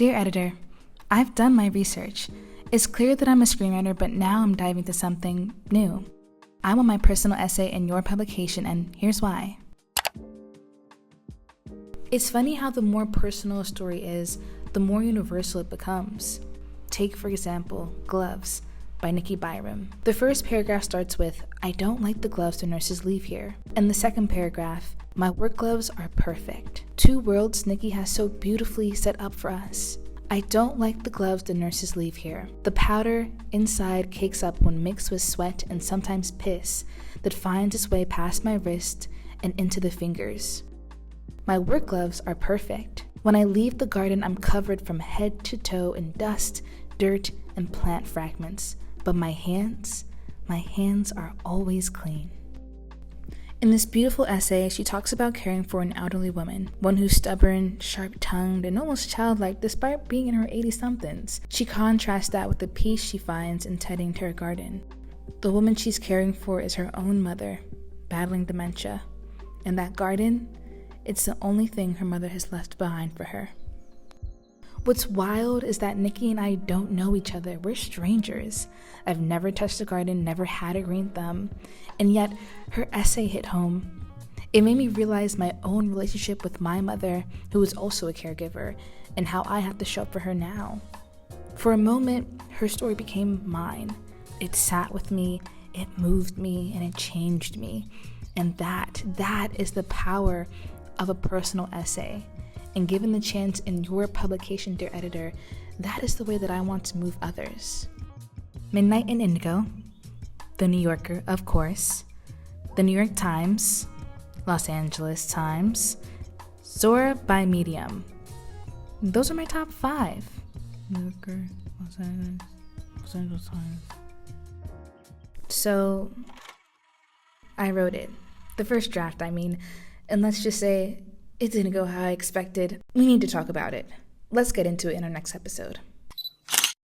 Dear editor, I've done my research. It's clear that I'm a screenwriter, but now I'm diving into something new. I want my personal essay in your publication, and here's why. It's funny how the more personal a story is, the more universal it becomes. Take, for example, Gloves by Nikki Byram. The first paragraph starts with, "I don't like the gloves the nurses leave here." And the second paragraph, "My work gloves are perfect." Two worlds Nikki has so beautifully set up for us. I don't like the gloves the nurses leave here. The powder inside cakes up when mixed with sweat and sometimes piss that finds its way past my wrist and into the fingers. My work gloves are perfect. When I leave the garden, I'm covered from head to toe in dust, dirt, and plant fragments. But my hands are always clean. In this beautiful essay, she talks about caring for an elderly woman, one who's stubborn, sharp-tongued, and almost childlike despite being in her 80-somethings. She contrasts that with the peace she finds in tending to her garden. The woman she's caring for is her own mother, battling dementia. And that garden, it's the only thing her mother has left behind for her. What's wild is that Nikki and I don't know each other. We're strangers. I've never touched a garden, never had a green thumb, and yet her essay hit home. It made me realize my own relationship with my mother, who is also a caregiver, and how I have to show up for her now. For a moment, her story became mine. It sat with me, it moved me, and it changed me. And that is the power of a personal essay. And given the chance in your publication, dear editor, that is the way that I want to move others. Midnight in Indigo, The New Yorker, of course, The New York Times, Los Angeles Times, Zora by Medium. Those are my top 5. New Yorker, Los Angeles Times. So, I wrote it. The first draft, I mean, and let's just say, it didn't go how I expected. We need to talk about it. Let's get into it in our next episode.